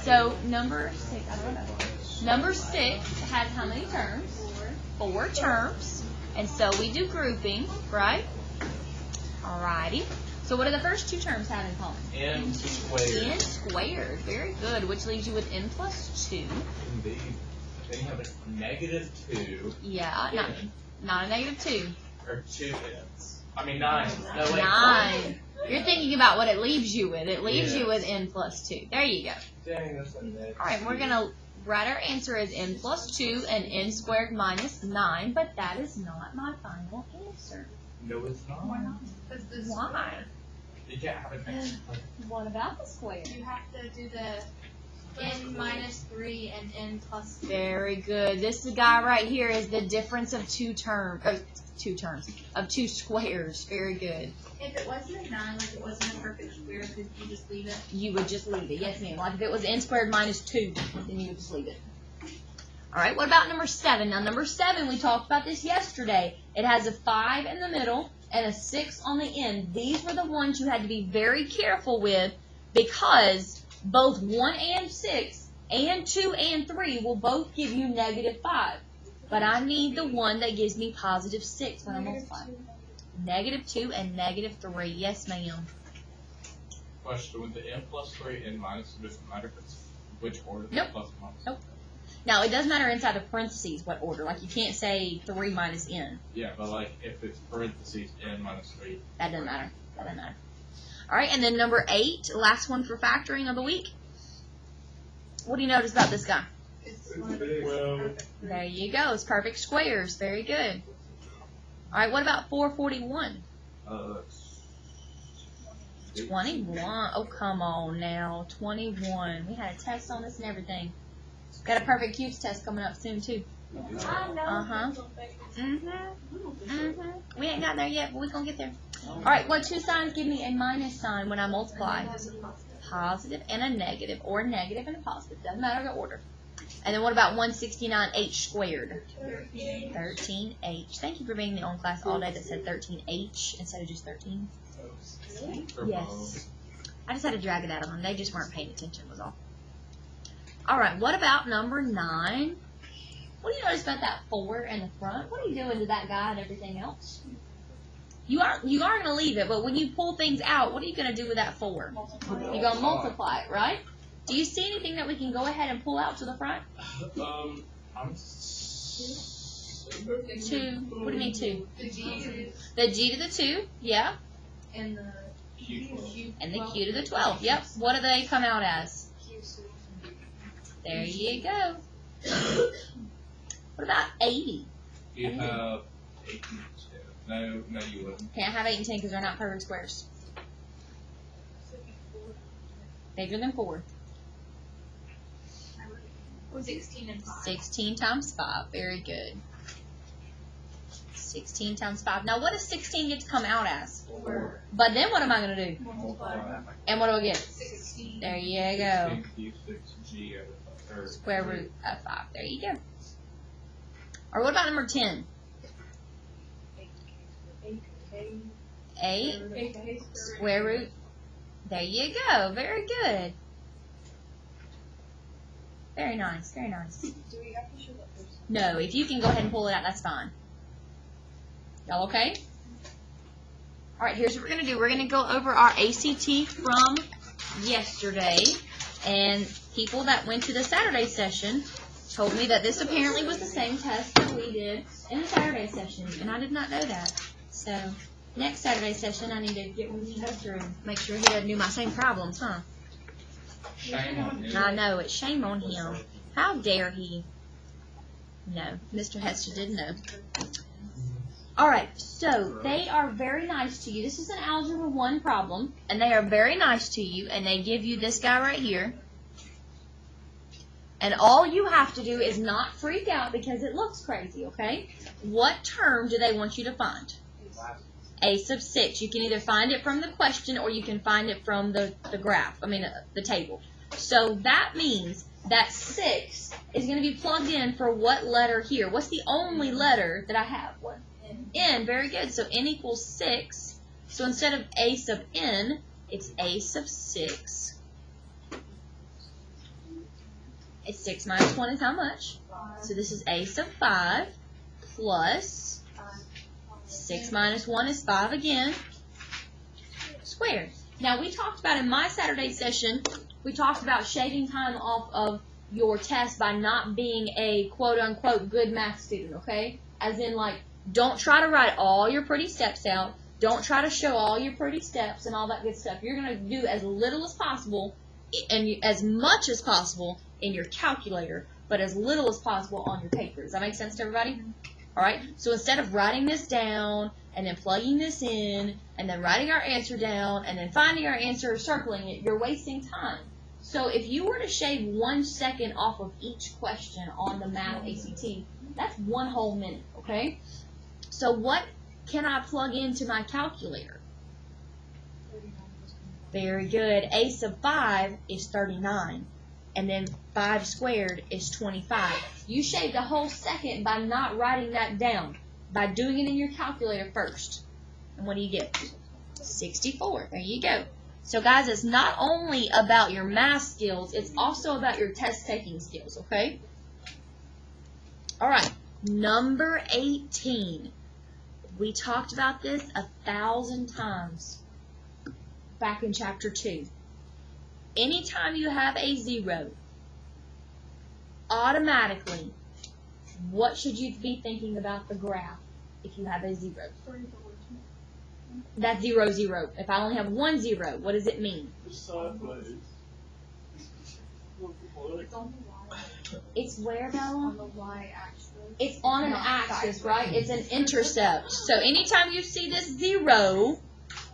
So number 6, I don't know. Number 6 has how many terms? 4 terms. And so we do grouping, right? Alrighty. So what do the first 2 terms have in common? N squared. N squared. Very good. Which leaves you with n plus 2. Indeed. Then you have a negative 2. Yeah, not a negative 2. Or 2 n's. I mean 9. No, wait. 9. You're thinking about what it leaves you with. It leaves you with n plus 2. There you go. Dang, that's a negative. Alright, we're going to write our answer as n plus 2 and n squared minus 9, but that is not my final answer. No, it's not. Why not? Why? You can't have an extra. What about the square? You have to do the n minus 3 and n plus 3. Very good. This guy right here is the difference of 2 squares. Very good. If it wasn't a 9, like it wasn't a perfect square, could you just leave it? You would just leave it. Yes, ma'am. Like if it was n squared minus 2, then you would just leave it. All right, what about number 7? Now, number 7, we talked about this yesterday. It has a 5 in the middle and a 6 on the end. These were the ones you had to be very careful with because both 1 and 6 and 2 and 3 will both give you negative 5. But I need the one that gives me positive 6 when I multiply. Negative 2 and negative 3. Yes, ma'am. Question, with the n plus 3 and minus, it doesn't matter if it's which order? Nope. Plus and minus? Nope. Now, it does matter inside of parentheses what order. Like, you can't say 3 minus n. Yeah, but like if it's parentheses n minus 3. That doesn't matter. That doesn't matter. All right, and then number 8, last one for factoring of the week. What do you notice about this guy? It's one of the perfect three. There you go. It's perfect squares. Very good. All right, what about 441? 21. Oh, come on now. 21. We had a test on this and everything. Got a perfect cubes test coming up soon, too. I know. Uh-huh. We ain't gotten there yet, but we're going to get there. All right, what 2 signs give me a minus sign when I multiply? Positive and a negative, or negative and a positive. Doesn't matter the order. And then what about 169h squared? 13h. Thank you for being the only class all day that said 13h instead of just 13. Yes. I just had to drag it out of them. They just weren't paying attention was all. All right, what about number 9? What do you notice about that 4 in the front? What are you doing to that guy and everything else? You are going to leave it, but when you pull things out, what are you going to do with that 4? You're going to multiply it, right? Do you see anything that we can go ahead and pull out to the front? 2. What do you mean 2? The G The G to the 2, yeah. and the Q. And the Q to the 12, yep. What do they come out as? There you go. What about 80? You have 8 and 10. No, you wouldn't. Can't have 8 and 10 because they're not perfect squares. Bigger than 4. 16 and 5. 16 times 5. Very good. 16 times 5. Now, what does 16 get to come out as? 4. But then what am I going to do? Multiply. And what do I get? 16. There you go. 6G over Square root of 5. There you go. Or what about number 10? 8 square root. There you go. Very good. Very nice. Very nice. Do we have to show that first? No, if you can go ahead and pull it out, that's fine. Y'all okay? All right, here's what we're going to do. We're going to go over our ACT from yesterday. And people that went to the Saturday session told me that this apparently was the same test that we did in the Saturday session. And I did not know that. So next Saturday session, I need to get with the professor and make sure he doesn't do my same problems, huh? Shame on him. I know, it's shame on him. How dare he? No, Mr. Hester didn't know. Alright, so they are very nice to you. This is an Algebra 1 problem, and they are very nice to you, and they give you this guy right here. And all you have to do is not freak out because it looks crazy, okay? What term do they want you to find? A sub 6. You can either find it from the question or you can find it from the graph, the table. So that means that 6 is going to be plugged in for what letter here? What's the only letter that I have? What? N. Very good. So N equals 6. So instead of A sub N, it's A sub 6. It's 6 minus 1 is how much? So this is a sub 5 plus 6 minus 1 is 5 again, squared. Now, we talked about in my Saturday session, we talked about shaving time off of your test by not being a quote-unquote good math student, okay? As in, like, don't try to write all your pretty steps out. Don't try to show all your pretty steps and all that good stuff. You're going to do as little as possible and as much as possible in your calculator, but as little as possible on your paper. Does that make sense to everybody? All right? So instead of writing this down and then plugging this in and then writing our answer down and then finding our answer or circling it, you're wasting time. So if you were to shave 1 second off of each question on the math ACT, that's 1 whole minute, okay? So what can I plug into my calculator? Very good. A sub 5 is 39. And then 5 squared is 25. You shaved a whole second by not writing that down, by doing it in your calculator first. And what do you get? 64. There you go. So guys, it's not only about your math skills, it's also about your test taking skills, okay? All right, number 18. We talked about this 1,000 times back in chapter 2. Anytime you have a 0, automatically, what should you be thinking about the graph if you have a 0? That's 0, 0. If I only have 1 0, what does it mean? It's where, Bella? On the y-axis. It's on an axis, right? It's an intercept. So anytime you see this 0,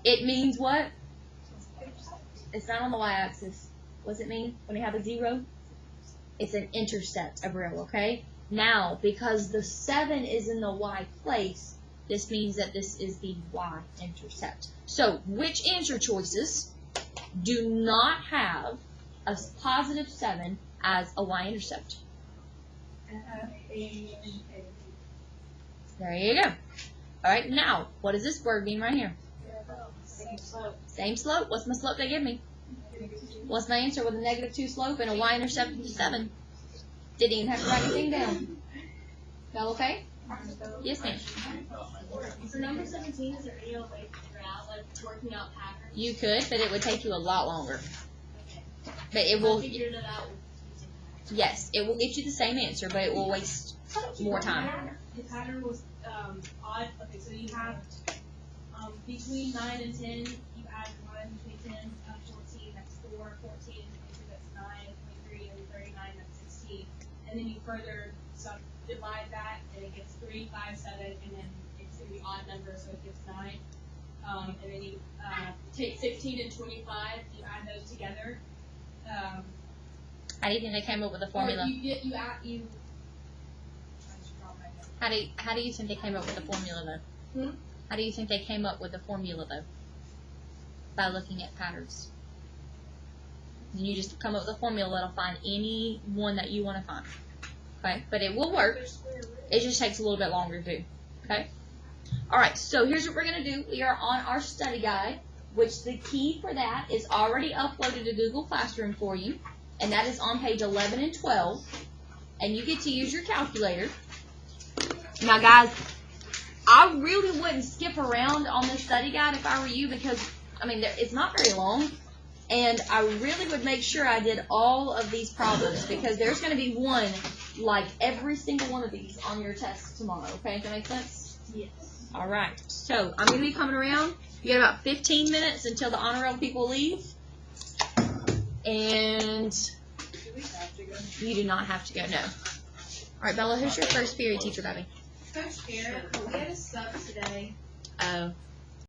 it means what? It's not on the y-axis. What does it mean when you have a 0? It's an intercept, Abril, okay? Now, because the 7 is in the y place, this means that this is the y-intercept. So, which answer choices do not have a positive 7 as a y-intercept? There you go. All right, now, what does this word mean right here? Same slope. Same slope. What's my slope they give me? What's my answer with a -2 slope and a y-intercept of 7? Didn't even have to write anything down. That okay? Yes, ma'am. For number 17, is there any other way to figure out, like, working out patterns? You could, but it would take you a lot longer. Okay. But it will, I figured it out with using patterns. yes, it will get you the same answer, but it will waste more time. The pattern was odd. Okay, so you have between 9 and 10, you add 1, between 10 and 14, that's 4, 14 and 22, that's 9, 23 and 39, that's 16. And then you further divide that, and it gets 3, 5, 7, and then it's going to be odd numbers, so it gives 9. And then you take 16 and 25, you add those together. How do you think they came up with the Or formula? How do you think they came up with the formula, though? How do you think they came up with the formula, though? By looking at patterns. And you just come up with a formula that'll find any one that you want to find. Okay? But it will work. It just takes a little bit longer to do. Okay? Alright, so here's what we're going to do. We are on our study guide, which the key for that is already uploaded to Google Classroom for you. And that is on page 11 and 12. And you get to use your calculator. Now, guys, I really wouldn't skip around on this study guide if I were you because, I mean, it's not very long. And I really would make sure I did all of these problems because there's going to be one like every single one of these on your test tomorrow. Okay, does that make sense? Yes. All right. So I'm going to be coming around. You got about 15 minutes until the honor roll people leave. And Do we have to go? you do not have to go, no. All right, Bella, who's your first period teacher, baby? Coach Garrett, we had a sub today. Oh,